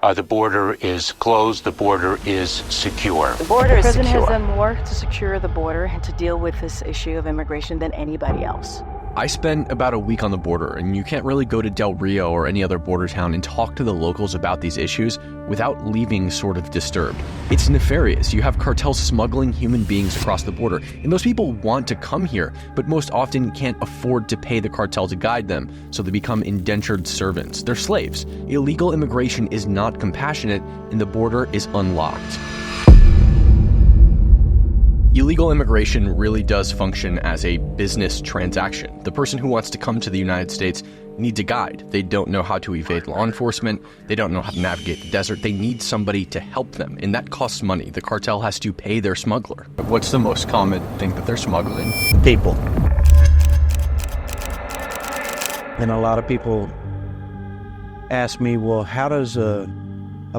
The border is closed. The border is secure. The border is secure. The president has done more to secure the border and to deal with this issue of immigration than anybody else. I spent about a week on the border, and you can't really go to Del Rio or any other border town and talk to the locals about these issues without leaving sort of disturbed. It's nefarious. You have cartels smuggling human beings across the border, and those people want to come here, but most often can't afford to pay the cartel to guide them, so they become indentured servants. They're slaves. Illegal immigration is not compassionate, and the border is unlocked. Illegal immigration really does function as a business transaction. The person who wants to come to the United States needs a guide. They don't know how to evade law enforcement. They don't know how to navigate the desert. They need somebody to help them, and that costs money. The cartel has to pay their smuggler. What's the most common thing that they're smuggling? People. And a lot of people ask me, well, how does a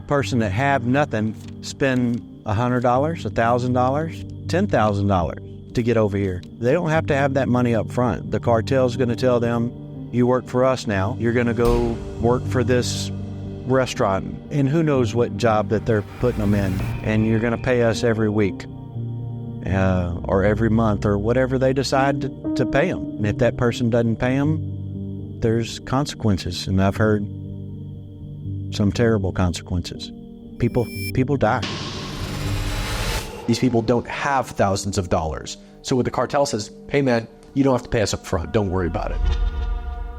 person that have nothing spend $100, $1,000? $10,000 to get over here? They don't have to have that money up front. The cartel's going to tell them, you work for us now. You're going to go work for this restaurant. And who knows what job that they're putting them in. And you're going to pay us every week or every month or whatever they decide to pay them. And if that person doesn't pay them, there's consequences. And I've heard some terrible consequences. People die. These people don't have thousands of dollars. So when the cartel says, hey man, you don't have to pay us up front, don't worry about it,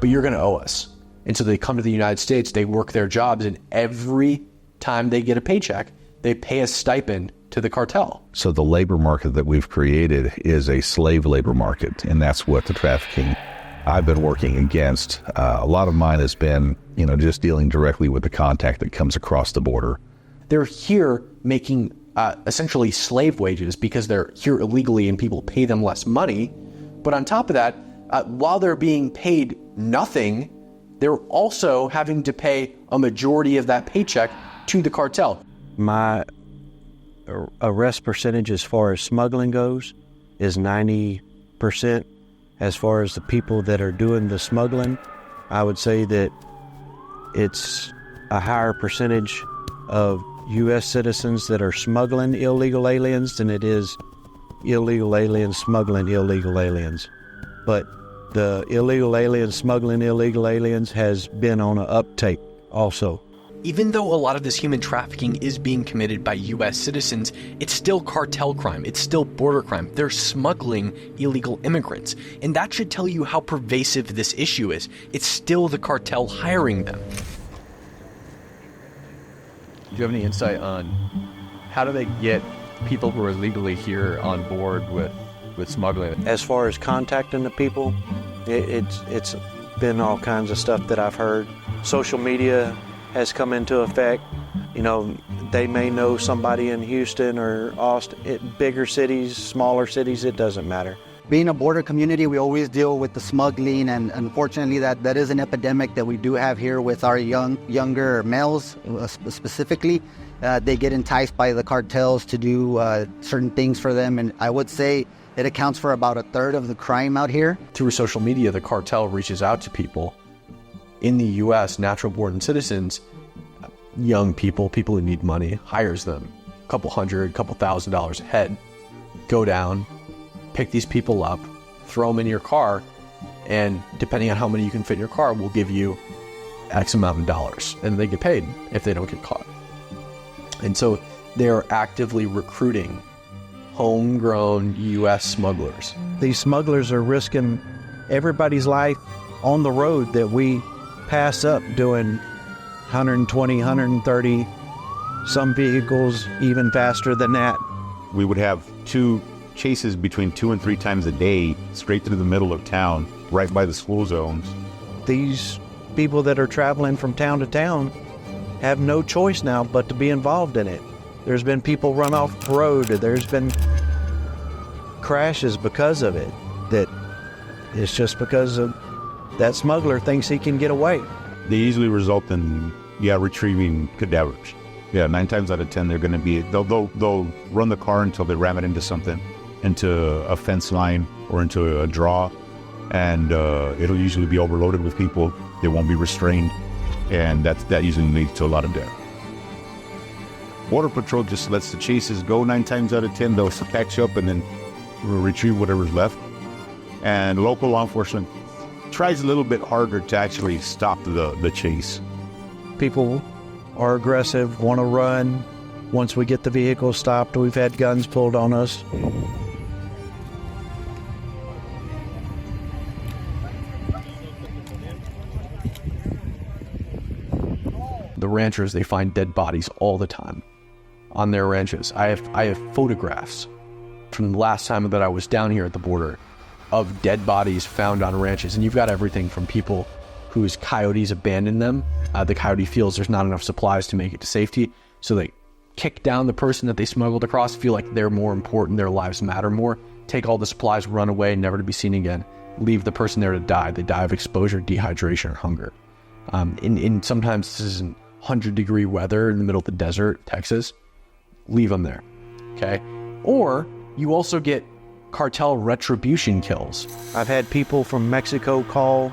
but you're gonna owe us. And so they come to the United States, they work their jobs, and every time they get a paycheck, they pay a stipend to the cartel. So the labor market that we've created is a slave labor market, and that's what the trafficking I've been working against. A lot of mine has been, just dealing directly with the contact that comes across the border. They're here making essentially slave wages because they're here illegally and people pay them less money. But on top of that, while they're being paid nothing, they're also having to pay a majority of that paycheck to the cartel. My arrest percentage as far as smuggling goes is 90%. As far as the people that are doing the smuggling, I would say that it's a higher percentage of U.S. citizens that are smuggling illegal aliens than it is illegal aliens smuggling illegal aliens. But the illegal aliens smuggling illegal aliens has been on an uptake also. Even though a lot of this human trafficking is being committed by U.S. citizens, it's still cartel crime. It's still border crime. They're smuggling illegal immigrants. And that should tell you how pervasive this issue is. It's still the cartel hiring them. Do you have any insight on how do they get people who are illegally here on board with smuggling? As far as contacting the people, it's been all kinds of stuff that I've heard. Social media has come into effect. They may know somebody in Houston or Austin, bigger cities, smaller cities, it doesn't matter. Being a border community, we always deal with the smuggling, and unfortunately that is an epidemic that we do have here with our younger males specifically. They get enticed by the cartels to do certain things for them, and I would say it accounts for about a third of the crime out here. Through social media, the cartel reaches out to people in the U.S., natural-born citizens, young people who need money, hires them, couple $1,000 a head, go down, pick these people up, throw them in your car, and depending on how many you can fit in your car, we'll give you X amount of dollars, and they get paid if they don't get caught. And so they are actively recruiting homegrown U.S. smugglers. These smugglers are risking everybody's life on the road that we pass up doing 120, 130, some vehicles even faster than that. We would have two chases between 2 and 3 times a day, straight through the middle of town, right by the school zones. These people that are traveling from town to town have no choice now but to be involved in it. There's been people run off the road, there's been crashes because of it, that it's just because of that smuggler thinks he can get away. They usually result in, retrieving cadavers. 9 times out of 10, they're going to be, they'll run the car until they ram it into something, into a fence line or into a draw, and it'll usually be overloaded with people. They won't be restrained, and that usually leads to a lot of death. Border Patrol just lets the chases go 9 times out of 10. They'll catch up and then retrieve whatever's left. And local law enforcement tries a little bit harder to actually stop the chase. People are aggressive, want to run. Once we get the vehicle stopped, we've had guns pulled on us. The ranchers, they find dead bodies all the time on their ranches. I have photographs from the last time that I was down here at the border of dead bodies found on ranches. And you've got everything from people whose coyotes abandoned them. The coyote feels there's not enough supplies to make it to safety, so they kick down the person that they smuggled across, feel like they're more important, their lives matter more, take all the supplies, run away, never to be seen again, leave the person there to die. They die of exposure, dehydration, or hunger. In sometimes this is in 100-degree weather in the middle of the desert, Texas. Leave them there, okay? Or you also get cartel retribution kills. I've had people from Mexico call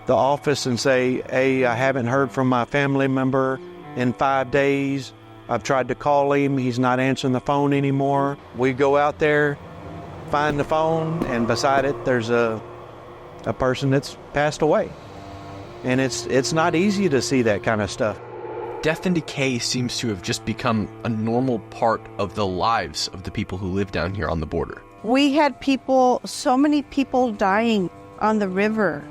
the office and say, hey, I haven't heard from my family member in 5 days. I've tried to call him. He's not answering the phone anymore. We go out there, find the phone, and beside it, there's a person that's passed away. And it's not easy to see that kind of stuff. Death and decay seems to have just become a normal part of the lives of the people who live down here on the border. We had people, so many people dying on the river.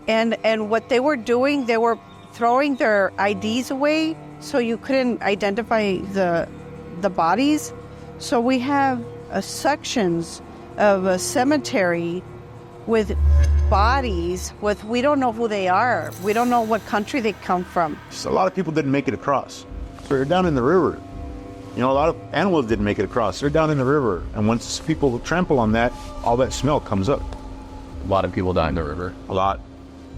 And what they were doing, they were throwing their IDs away so you couldn't identify the bodies. So we have sections of a cemetery with bodies with, we don't know who they are. We don't know what country they come from. Just a lot of people didn't make it across. They're down in the river. You know, a lot of animals didn't make it across. They're down in the river. And once people trample on that, all that smell comes up. A lot of people die in the river. A lot.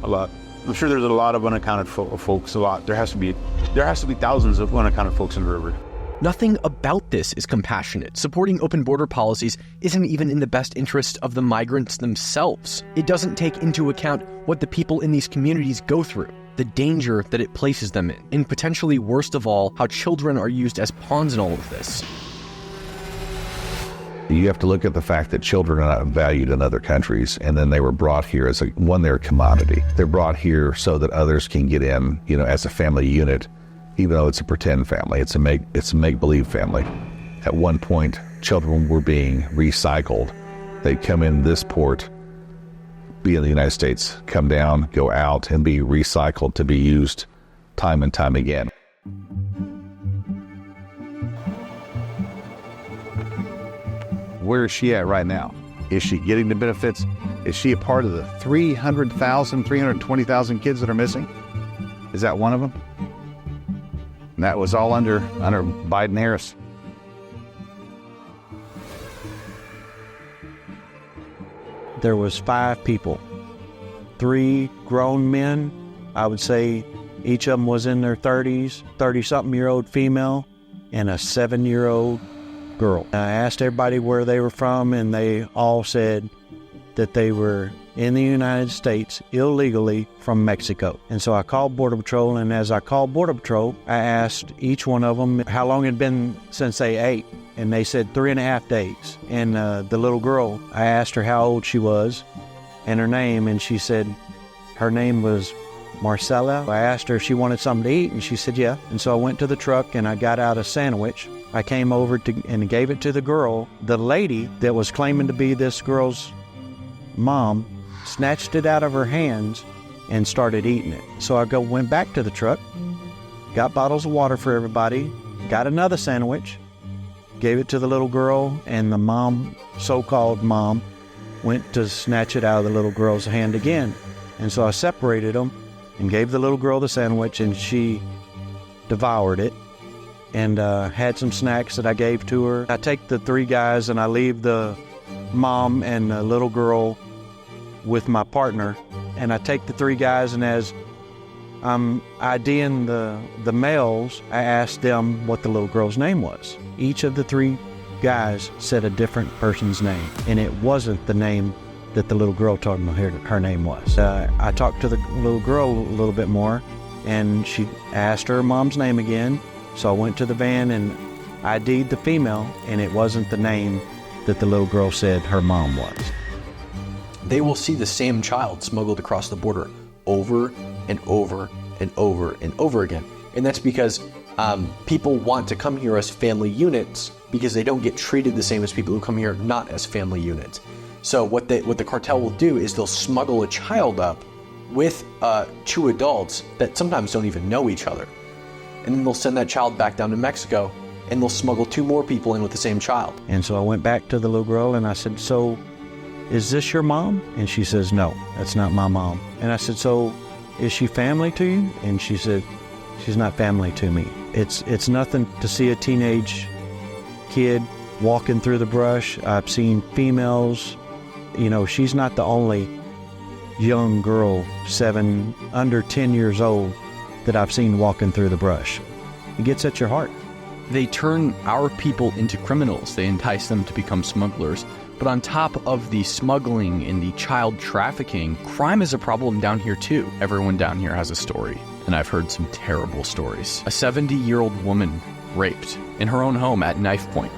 I'm sure there's a lot of unaccounted folks, a lot. There has to be thousands of unaccounted folks in the river. Nothing about this is compassionate. Supporting open border policies isn't even in the best interest of the migrants themselves. It doesn't take into account what the people in these communities go through, the danger that it places them in, and potentially worst of all, how children are used as pawns in all of this. You have to look at the fact that children are not valued in other countries, and then they were brought here as they're a commodity. They're brought here so that others can get in, as a family unit, even though it's a pretend family. It's a make-believe family. At one point, children were being recycled. They'd come in this port, be in the United States, come down, go out, and be recycled to be used time and time again. Where is she at right now? Is she getting the benefits? Is she a part of the 320,000 kids that are missing? Is that one of them? And that was all under Biden-Harris. There was 5 people, 3 grown men. I would say each of them was in their 30s, 30-something-year-old female, and a 7-year-old girl. I asked everybody where they were from, and they all said that they were in the United States illegally from Mexico. And so I called Border Patrol, and as I called Border Patrol, I asked each one of them how long it had been since they ate, and they said 3.5 days. And the little girl, I asked her how old she was and her name, and she said her name was Marcella. I asked her if she wanted something to eat, and she said yeah. And so I went to the truck, and I got out a sandwich. I came over and gave it to the girl. The lady that was claiming to be this girl's mom snatched it out of her hands and started eating it. So I went back to the truck, got bottles of water for everybody, got another sandwich, gave it to the little girl, and the mom, so-called mom, went to snatch it out of the little girl's hand again. And so I separated them and gave the little girl the sandwich, and she devoured it and had some snacks that I gave to her. I take the 3 guys and I leave the mom and the little girl with my partner, and I take the 3 guys, and as I'm IDing the males, I asked them what the little girl's name was. Each of the 3 guys said a different person's name, and it wasn't the name that the little girl told me her name was. I talked to the little girl a little bit more, and she asked her mom's name again, So I went to the van and ID'd the female, and it wasn't the name that the little girl said her mom was. They will see the same child smuggled across the border over and over and over and over again. And that's because people want to come here as family units because they don't get treated the same as people who come here not as family units. So what the cartel will do is they'll smuggle a child up with 2 adults that sometimes don't even know each other. And then they'll send that child back down to Mexico, and they'll smuggle 2 more people in with the same child. And so I went back to the little girl and I said, so is this your mom? And she says, no, that's not my mom. And I said, so is she family to you? And she said, she's not family to me. It's nothing to see a teenage kid walking through the brush. I've seen females, you know, she's not the only young girl, under 10 years old, that I've seen walking through the brush. It gets at your heart. They turn our people into criminals. They entice them to become smugglers. But on top of the smuggling and the child trafficking, crime is a problem down here too. Everyone down here has a story, and I've heard some terrible stories. A 70-year-old woman raped in her own home at knife point.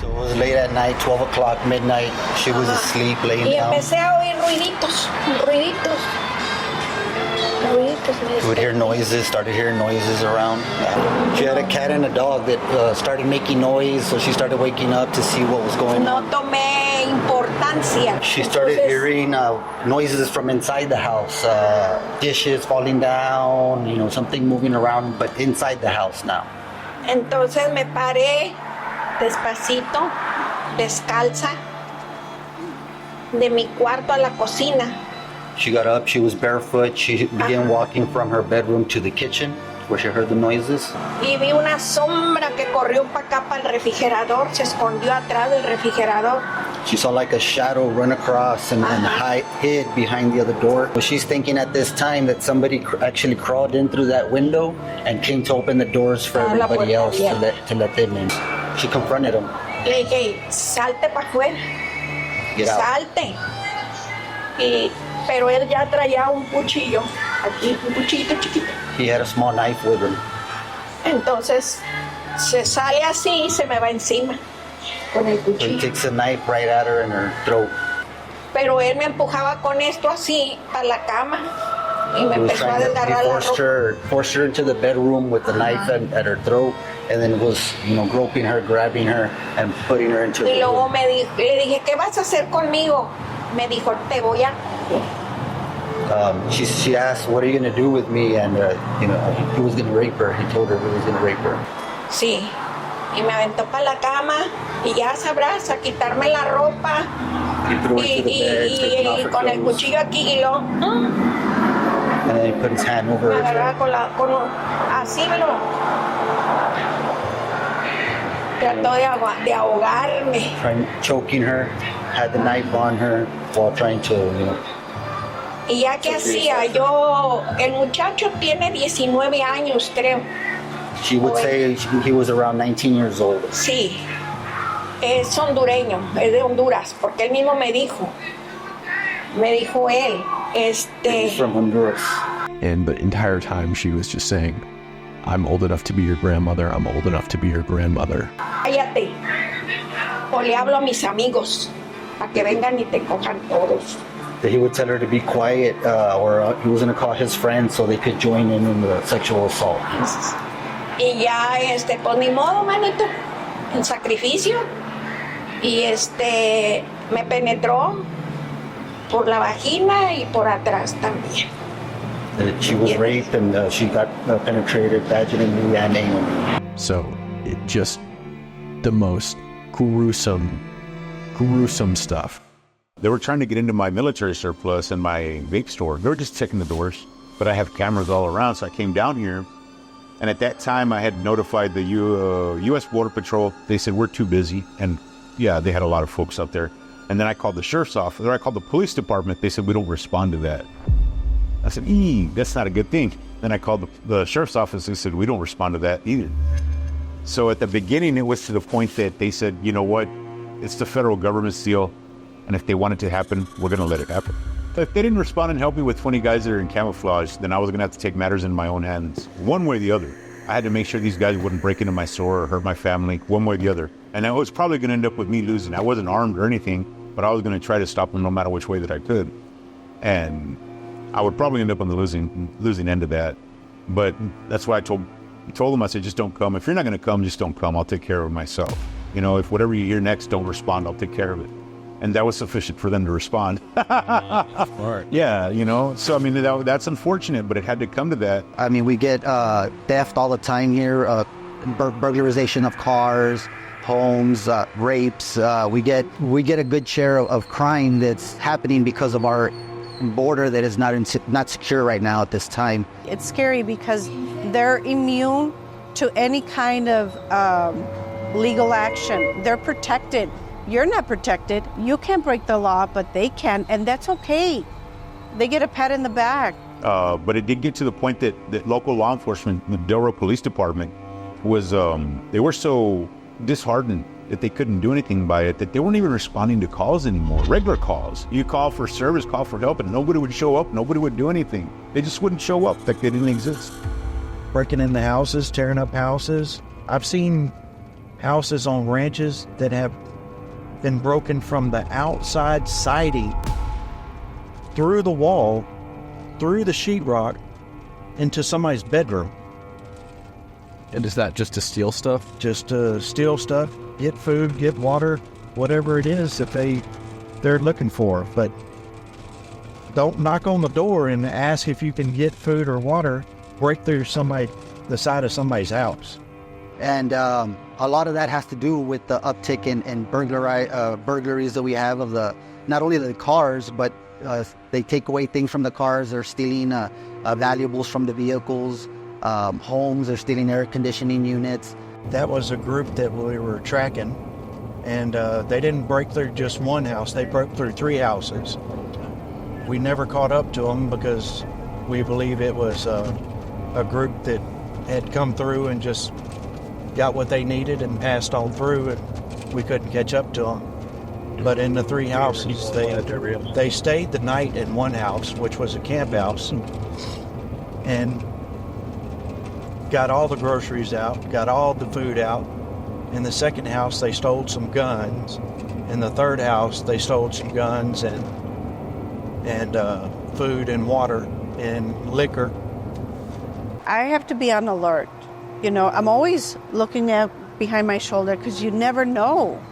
So it was late at night, 12 o'clock, midnight. She was asleep, laying Y down. empecé a oír ruiditos. She would hear noises, started hearing noises around. She had a cat and a dog that started making noise, so she started waking up to see what was going No on. tomé importancia. She started Entonces, hearing noises from inside the house, dishes falling down, you know, something moving around, but inside the house now. Entonces me paré despacito, descalza, de mi cuarto a la cocina. She got up, she was barefoot, she began walking from her bedroom to the kitchen where she heard the noises. Y vi una sombra que corrió para acá, para el refrigerador, se escondió atrás del refrigerador. She saw like a shadow run across and hid behind the other door. But she's thinking at this time that somebody actually crawled in through that window and came to open the doors for everybody else to let them in. She confronted him. Le dije, salte para afuera, Get out. salte. Pero él ya traía un cuchillo, aquí, un cuchillito chiquito. He had a small knife with him. Entonces se sale así y se me va encima con el So he cuchillo. takes a knife right at her in her throat. Pero él me empujaba con esto así a la cama y me He was empezó a trying to, desgarrar he la ropa. forced her into the bedroom with the knife at her throat, and then was, you know, groping her, grabbing her, and putting her into Y the luego room. le dije, ¿qué vas a hacer conmigo? Me dijo, te voy a... She asked, what are you going to do with me? And, you know, he was going to rape her. He told her he was going to rape her. Sí. Y me aventó para la cama y ya sabrás, a quitarme la ropa He threw her to the bed, taking off y her con el clothes, cuchillo aquí y lo... and then he put his hand over Me her agarraba throat. así lo... Trató de ahogarme. Choking her, had the knife on her while trying to, you know. Y ya que hacía, el muchacho tiene 19 años, creo. She would say he was around 19 years old. Sí, es hondureño, es de Honduras, porque él mismo me dijo él, He's from Honduras. And the entire time she was just saying, I'm old enough to be your grandmother, I'm old enough to be your grandmother. cállate, o le hablo a mis amigos, para que vengan y te cojan todos. That he would tell her to be quiet, or he was going to call his friends so they could join in the sexual assault. Y ya, pues ni modo, manito, en sacrificio. Y me penetró por la vagina y por atrás también. That she was raped and she got penetrated vaginally and anally. So it just the most gruesome stuff. They were trying to get into my military surplus and my vape store. They were just checking the doors, but I have cameras all around, so I came down here. And at that time, I had notified the U.S. Border Patrol. They said, we're too busy. And yeah, they had a lot of folks out there. And then I called the sheriff's office, or I called the police department. They said, we don't respond to that. I said, that's not a good thing. Then I called the sheriff's office. They said, we don't respond to that either. So at the beginning, it was to the point that they said, you know what? It's the federal government's deal. And if they want it to happen, we're going to let it happen. But if they didn't respond and help me with 20 guys that are in camouflage, then I was going to have to take matters in my own hands, one way or the other. I had to make sure these guys wouldn't break into my store or hurt my family, one way or the other. And it was probably going to end up with me losing. I wasn't armed or anything, but I was going to try to stop them no matter which way that I could. And I would probably end up on the losing end of that. But that's why I told them, I said, just don't come. If you're not going to come, just don't come. I'll take care of it myself. You know, if whatever you hear next don't respond, I'll take care of it. And that was sufficient for them to respond. Smart. Yeah, you know. So, I mean, that's unfortunate, but it had to come to that. I mean, we get theft all the time here, burglarization of cars, homes, rapes. We get a good share of crime that's happening because of our border that is not secure right now at this time. It's scary because they're immune to any kind of legal action. They're protected. You're not protected. You can't break the law, but they can, and that's okay. They get a pat in the back. But it did get to the point that local law enforcement, the Del Rio Police Department, was they were so disheartened that they couldn't do anything by it, that they weren't even responding to calls anymore, regular calls. You call for service, call for help, and nobody would show up, nobody would do anything. They just wouldn't show up, like they didn't exist. Breaking into houses, tearing up houses. I've seen houses on ranches that have been broken from the outside siding, through the wall, through the sheetrock, into somebody's bedroom. And is that just to steal stuff? Just to steal stuff, get food, get water, whatever it is that they're looking for. But don't knock on the door and ask if you can get food or water. Break through the side of somebody's house. And a lot of that has to do with the uptick in burglaries that we have of not only the cars, but they take away things from the cars. They're stealing valuables from the vehicles, homes. They're stealing air conditioning units. That was a group that we were tracking, and they didn't break through just one house. They broke through 3 houses. We never caught up to them because we believe it was a group that had come through and just got what they needed and passed on through, and we couldn't catch up to them. But in the 3 houses, they stayed the night in one house, which was a camp house, and got all the groceries out, got all the food out. In the second house, they stole some guns. In the third house, they stole some guns and food and water and liquor. I have to be on alert. You know, I'm always looking at behind my shoulder because you never know.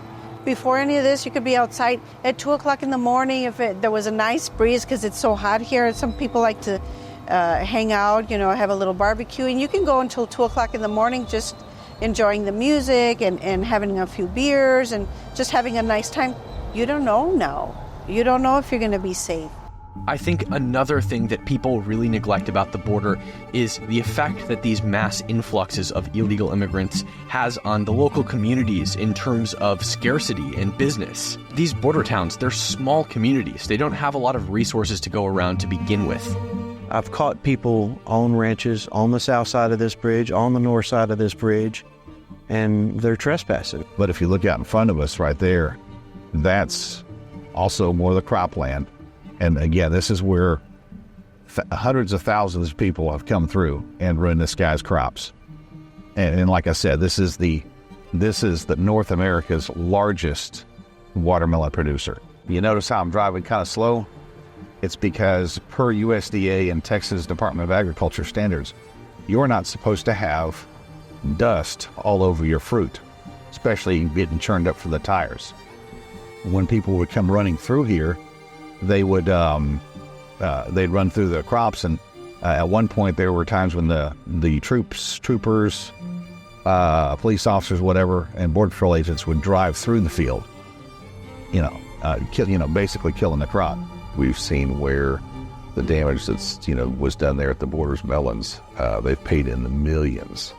Before any of this, you could be outside at 2 o'clock in the morning if there was a nice breeze because it's so hot here. Some people like to hang out, you know, have a little barbecue, and you can go until 2 o'clock in the morning just enjoying the music and having a few beers and just having a nice time. You don't know now. You don't know if you're going to be safe. I think another thing that people really neglect about the border is the effect that these mass influxes of illegal immigrants has on the local communities in terms of scarcity and business. These border towns, they're small communities. They don't have a lot of resources to go around to begin with. I've caught people on ranches on the south side of this bridge, on the north side of this bridge, and they're trespassing. But if you look out in front of us right there, that's also more of the cropland. And again, this is where hundreds of thousands of people have come through and ruined this guy's crops. And like I said, this is the North America's largest watermelon producer. You notice how I'm driving kind of slow? It's because per USDA and Texas Department of Agriculture standards, you're not supposed to have dust all over your fruit, especially getting churned up from the tires. When people would come running through here, they would they'd run through the crops, and at one point there were times when the troopers, police officers, whatever, and Border Patrol agents would drive through the field, basically killing the crop. We've seen where the damage that's was done there at the border's melons. They've paid in the millions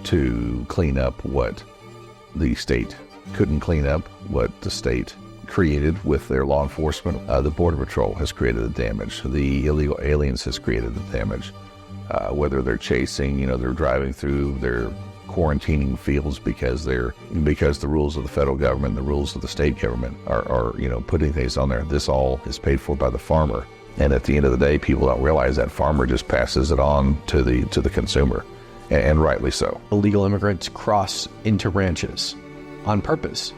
to clean up what the state couldn't clean up, what the state created with their law enforcement. The Border Patrol has created the damage. The illegal aliens has created the damage. Whether they're chasing, they're driving through, they're quarantining fields because the rules of the federal government, the rules of the state government are putting things on there. This all is paid for by the farmer. And at the end of the day, people don't realize that farmer just passes it on to the consumer. and rightly so. Illegal immigrants cross into ranches on purpose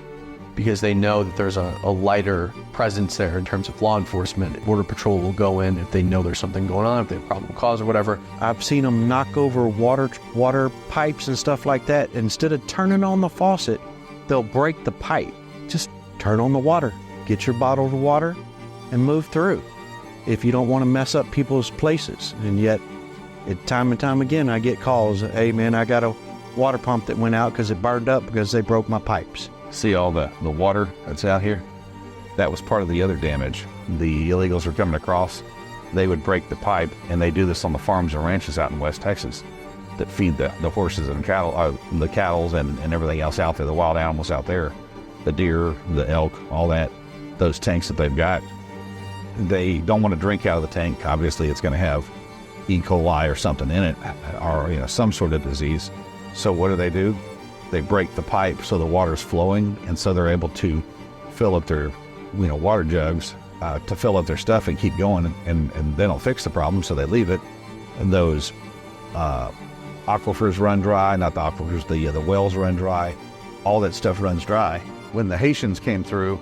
because they know that there's a lighter presence there in terms of law enforcement. Border Patrol will go in if they know there's something going on, if they have probable cause or whatever. I've seen them knock over water pipes and stuff like that. Instead of turning on the faucet, they'll break the pipe. Just turn on the water, get your bottle of water, and move through if you don't want to mess up people's places. And yet, time and time again, I get calls, hey man, I got a water pump that went out because it burned up because they broke my pipes. See all the water that's out here? That was part of the other damage. The illegals are coming across. They would break the pipe, and they do this on the farms and ranches out in West Texas that feed the horses and cattle, the cattle and everything else out there, the wild animals out there, the deer, the elk, all that, those tanks that they've got. They don't want to drink out of the tank. Obviously, it's going to have E. coli or something in it, or some sort of disease. So what do? They break the pipe so the water's flowing, and so they're able to fill up their water jugs to fill up their stuff and keep going, and they don't fix the problem, so they leave it, and those aquifers run dry. Not the aquifers, the wells run dry. All that stuff runs dry. When the Haitians came through,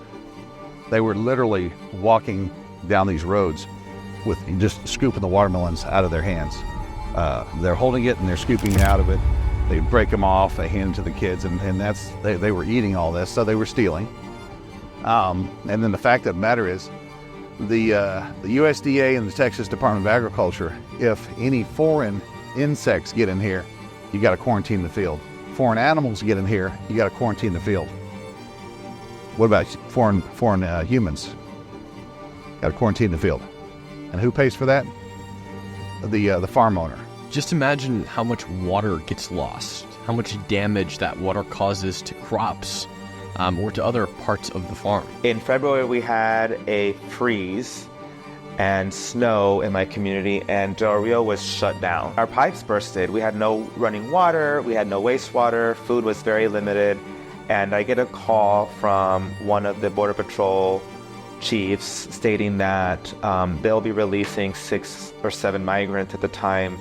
they were literally walking down these roads with just scooping the watermelons out of their hands. They're holding it and they're scooping out of it. They break them off, they hand them to the kids, and they were eating all this, so they were stealing. And then the fact of the matter is, the USDA and the Texas Department of Agriculture, if any foreign insects get in here, you got to quarantine the field. Foreign animals get in here, you got to quarantine the field. What about foreign humans? Got to quarantine the field. And who pays for that? The farm owner. Just imagine how much water gets lost, how much damage that water causes to crops or to other parts of the farm. In February, we had a freeze and snow in my community, and Del Rio was shut down. Our pipes bursted. We had no running water, we had no wastewater, food was very limited, and I get a call from one of the Border Patrol chiefs stating that they'll be releasing 6 or 7 migrants at the time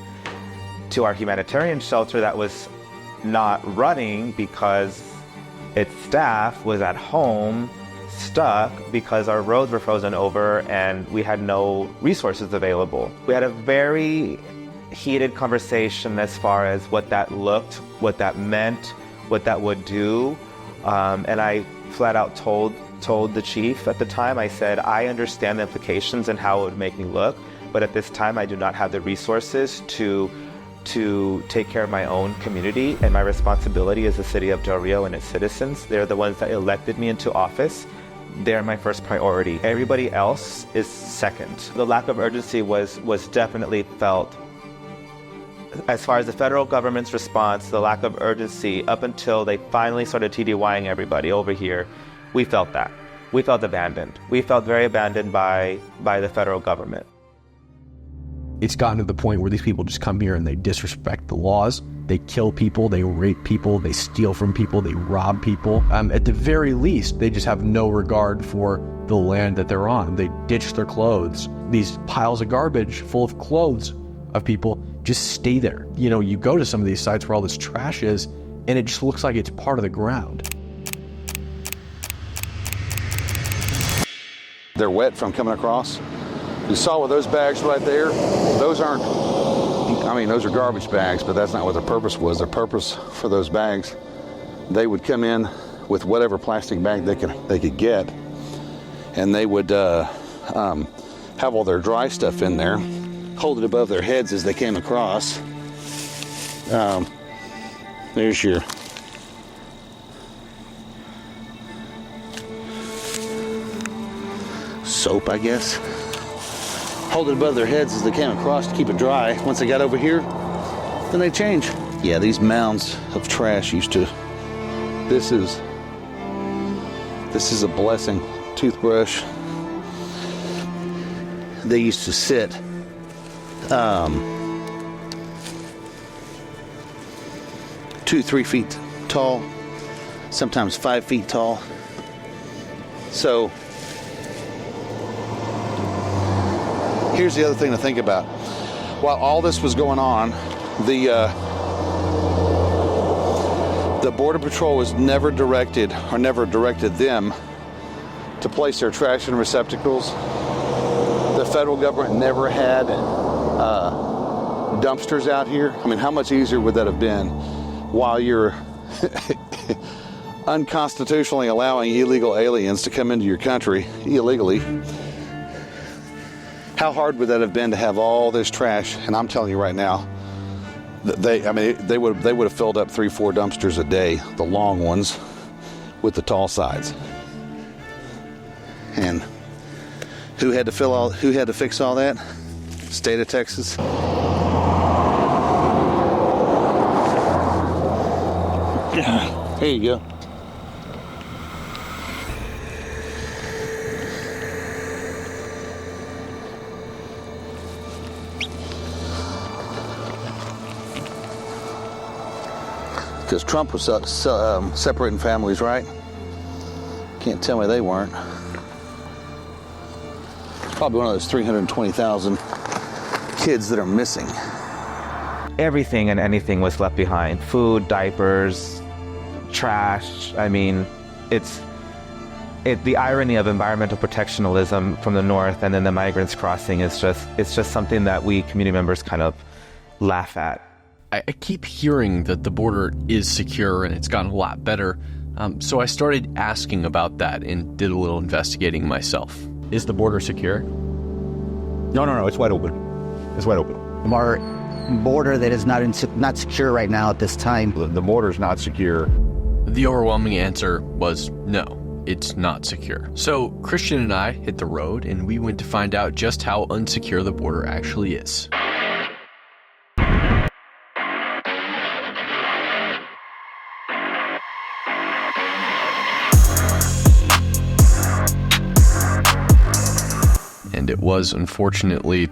to our humanitarian shelter that was not running because its staff was at home stuck because our roads were frozen over and we had no resources available. We had a very heated conversation as far as what that looked, what that meant, what that would do, and I flat out told the chief at the time, I said, I understand the implications and how it would make me look, but at this time I do not have the resources to take care of my own community, and my responsibility is the city of Del Rio and its citizens. They're the ones that elected me into office. They're my first priority. Everybody else is second. The lack of urgency was definitely felt. As far as the federal government's response, the lack of urgency up until they finally started TDYing everybody over here, we felt that. We felt abandoned. We felt very abandoned by the federal government. It's gotten to the point where these people just come here and they disrespect the laws. They kill people, they rape people, they steal from people, they rob people. At the very least, they just have no regard for the land that they're on. They ditch their clothes. These piles of garbage full of clothes of people just stay there. You go to some of these sites where all this trash is, and it just looks like it's part of the ground. They're wet from coming across. You saw with those bags right there, those aren't, those are garbage bags, but that's not what their purpose was. Their purpose for those bags, they would come in with whatever plastic bag they could get, and they would have all their dry stuff in there, hold it above their heads as they came across. There's your soap, I guess. Hold it above their heads as they came across to keep it dry. Once they got over here, then they change. Yeah, these mounds of trash used to. This is a blessing. Toothbrush. They used to sit 2-3 feet tall, sometimes 5 feet tall. So here's the other thing to think about. While all this was going on, the The Border Patrol was never directed them to place their trash in receptacles. The federal government never had dumpsters out here. I mean, how much easier would that have been while you're unconstitutionally allowing illegal aliens to come into your country illegally? How hard would that have been to have all this trash? And I'm telling you right now, they would have filled up 3-4 dumpsters a day, the long ones with the tall sides. And who had to fix all that? State of Texas. Here you go. Because Trump was separating families, right? Can't tell me they weren't. Probably one of those 320,000 kids that are missing. Everything and anything was left behind. Food, diapers, trash. I mean, the irony of environmental protectionism from the north and then the migrants crossing is just something that we community members kind of laugh at. I keep hearing that the border is secure and it's gotten a lot better, so I started asking about that and did a little investigating myself. Is the border secure? No, it's wide open. It's wide open. Our border that is not secure right now at this time. The border's not secure. The overwhelming answer was no, it's not secure. So Christian and I hit the road and we went to find out just how unsecure the border actually is. And it was, unfortunately,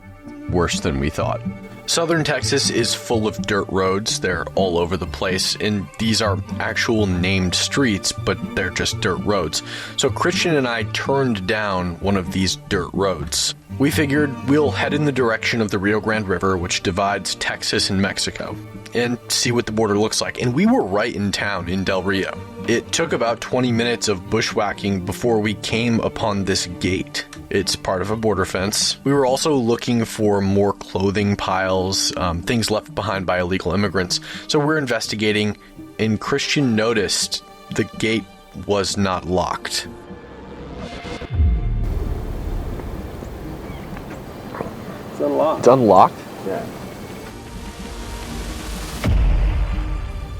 worse than we thought. Southern Texas is full of dirt roads. They're all over the place, and these are actual named streets, but they're just dirt roads. So Christian and I turned down one of these dirt roads. We figured we'll head in the direction of the Rio Grande River, which divides Texas and Mexico, and see what the border looks like. And we were right in town in Del Rio. It took about 20 minutes of bushwhacking before we came upon this gate. It's part of a border fence. We were also looking for more clothing piles, things left behind by illegal immigrants. So we're investigating, and Christian noticed the gate was not locked. It's unlocked. It's unlocked? Yeah.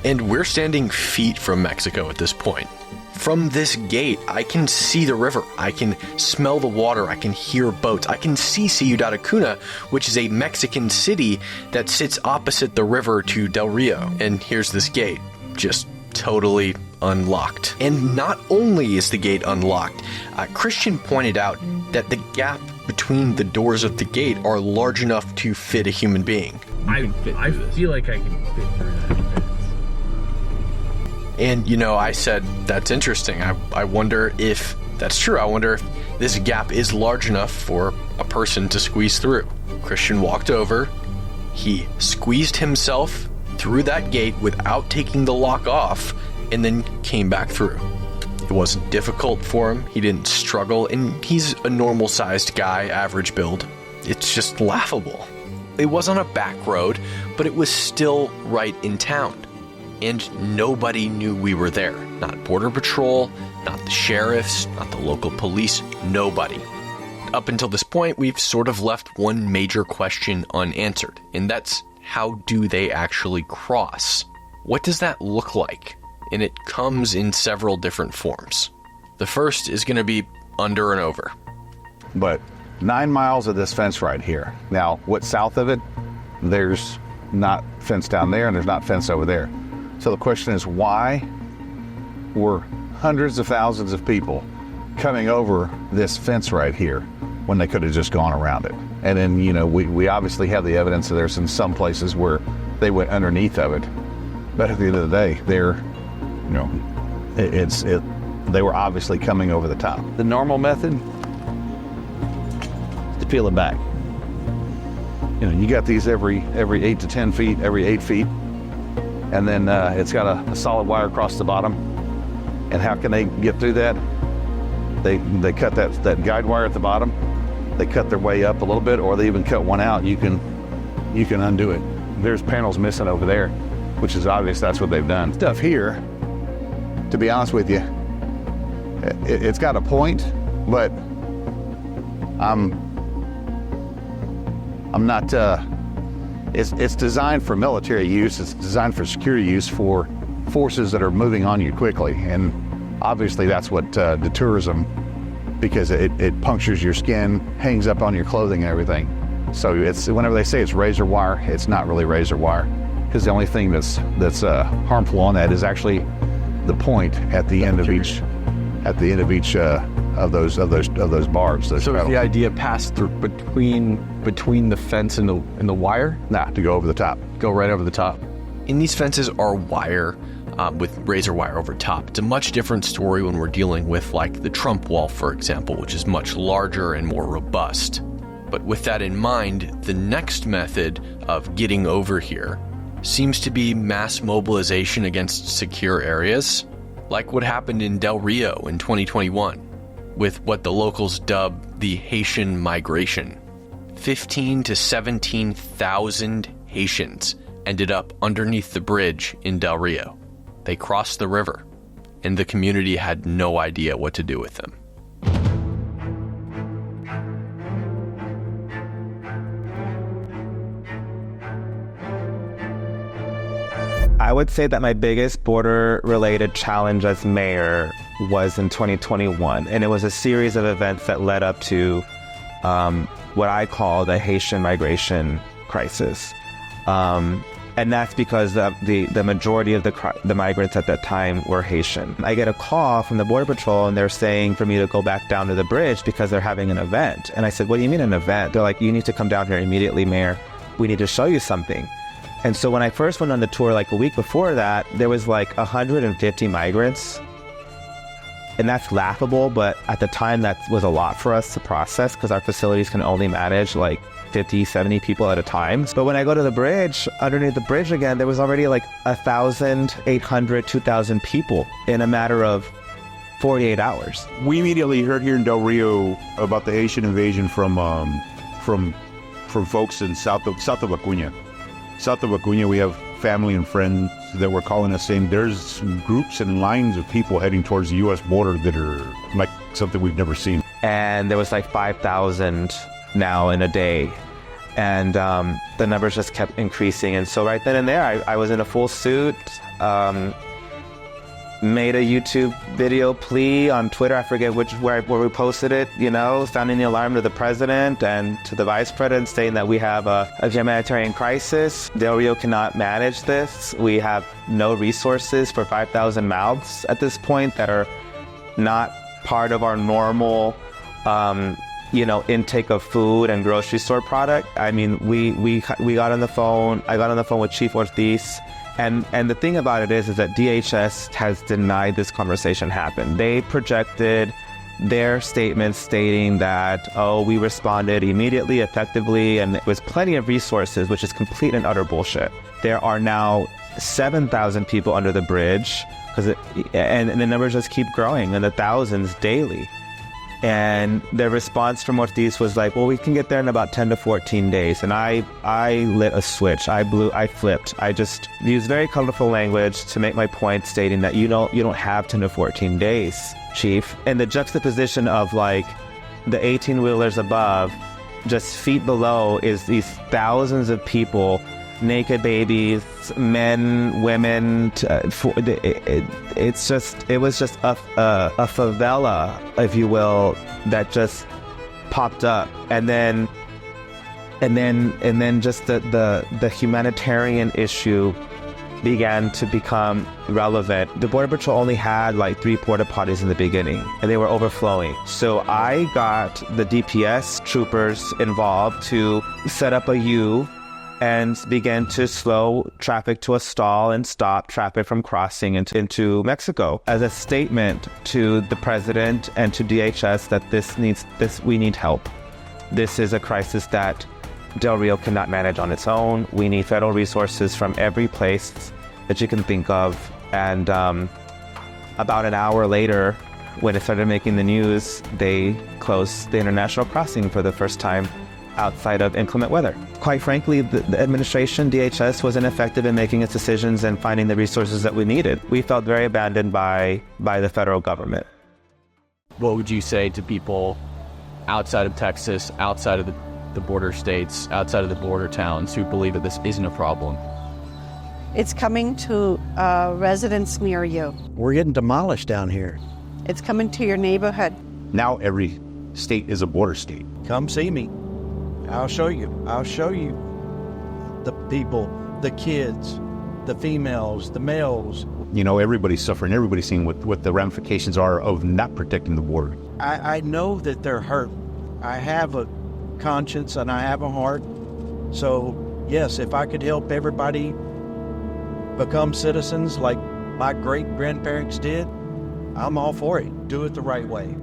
And we're standing feet from Mexico at this point. From this gate, I can see the river, I can smell the water, I can hear boats, I can see Ciudad Acuna, which is a Mexican city that sits opposite the river to Del Rio. And here's this gate, just totally unlocked. And not only is the gate unlocked, Christian pointed out that the gap between the doors of the gate are large enough to fit a human being. I feel like I can fit through that. And, I said, that's interesting. I wonder if that's true. I wonder if this gap is large enough for a person to squeeze through. Christian walked over. He squeezed himself through that gate without taking the lock off, and then came back through. It wasn't difficult for him. He didn't struggle, and he's a normal-sized guy, average build. It's just laughable. It was on a back road, but it was still right in town. And nobody knew we were there. Not Border Patrol, not the sheriffs, not the local police, nobody. Up until this point, we've sort of left one major question unanswered, and that's, how do they actually cross? What does that look like? And it comes in several different forms. The first is going to be under and over. But 9 miles of this fence right here. Now, what's south of it? There's not fence down there, and there's not fence over there. So the question is, why were hundreds of thousands of people coming over this fence right here when they could have just gone around it? And then, we obviously have the evidence that there's some places where they went underneath of it. But at the end of the day, they were obviously coming over the top. The normal method is to peel it back. You got these every 8 to 10 feet, every 8 feet. and then it's got a solid wire across the bottom. And how can they get through that? They cut that guide wire at the bottom. They cut their way up a little bit, or they even cut one out. You can undo it. There's panels missing over there, which is obvious that's what they've done. Stuff here, to be honest with you, it's got a point, but I'm not, it's designed for military use. It's designed for security use for forces that are moving on you quickly. And obviously that's what detourism, because it punctures your skin, hangs up on your clothing and everything. So it's, whenever they say it's razor wire, it's not really razor wire, because the only thing that's harmful on that is actually the point at the end of each of those barbs. Those So petals. is the idea passed through between the fence and the wire? Nah, to go over the top. Go right over the top. And these fences are wire with razor wire over top. It's a much different story when we're dealing with like the Trump wall, for example, which is much larger and more robust. But with that in mind, the next method of getting over here seems to be mass mobilization against secure areas, like what happened in Del Rio in 2021, with what the locals dub the Haitian migration. 15 to 17,000 Haitians ended up underneath the bridge in Del Rio. They crossed the river, and the community had no idea what to do with them. I would say that my biggest border-related challenge as mayor was in 2021, and it was a series of events that led up to what I call the Haitian migration crisis. And that's because the majority of the migrants at that time were Haitian. I get a call from the Border Patrol, and they're saying for me to go back down to the bridge because they're having an event. And I said, what do you mean an event? They're like, you need to come down here immediately, Mayor. We need to show you something. And so when I first went on the tour, like a week before that, there was like 150 migrants. And that's laughable, but at the time that was a lot for us to process because our facilities can only manage like 50, 70 people at a time. But when I go to the bridge, underneath the bridge again, there was already like 1,800, 2,000 people in a matter of 48 hours. We immediately heard here in Del Rio about the Haitian invasion from folks in south of Acuña. South of Acuña, we have family and friends that were calling us saying there's groups and lines of people heading towards the U.S. border that are like something we've never seen. And there was like 5,000 now in a day. And the numbers just kept increasing. And so right then and there, I was in a full suit, made a YouTube video plea on Twitter. I forget where we posted it, sounding the alarm to the president and to the vice president, saying that we have a humanitarian crisis. Del Rio cannot manage this. We have no resources for 5,000 mouths at this point that are not part of our normal, intake of food and grocery store product. I mean, we got on the phone. I got on the phone with Chief Ortiz. And the thing about it is that DHS has denied this conversation happened. They projected their statements stating that, we responded immediately, effectively, and with plenty of resources, which is complete and utter bullshit. There are now 7,000 people under the bridge, and the numbers just keep growing in the thousands daily. And the response from Ortiz was like, well, we can get there in about 10 to 14 days. And I lit a switch. I flipped. I just used very colorful language to make my point, stating that you don't have 10 to 14 days, Chief. And the juxtaposition of like the 18-wheelers above, just feet below, is these thousands of people, naked babies, men, women. It was just a favela, if you will, that just popped up, and then just the humanitarian issue began to become relevant. The Border Patrol only had like 3 porta potties in the beginning, and they were overflowing. So I got the DPS troopers involved to set up a U and began to slow traffic to a stall and stop traffic from crossing into Mexico as a statement to the president and to DHS that we need help. This is a crisis that Del Rio cannot manage on its own. We need federal resources from every place that you can think of. And about an hour later, when it started making the news, they closed the international crossing for the first time outside of inclement weather. Quite frankly, the administration, DHS, was ineffective in making its decisions and finding the resources that we needed. We felt very abandoned by the federal government. What would you say to people outside of Texas, outside of the border states, outside of the border towns who believe that this isn't a problem? It's coming to residents near you. We're getting demolished down here. It's coming to your neighborhood. Now every state is a border state. Come see me. I'll show you. I'll show you the people, the kids, the females, the males. You know, everybody's suffering. Everybody's seeing what the ramifications are of not protecting the border. I know that they're hurt. I have a conscience and I have a heart. So, yes, if I could help everybody become citizens like my great-grandparents did, I'm all for it. Do it the right way.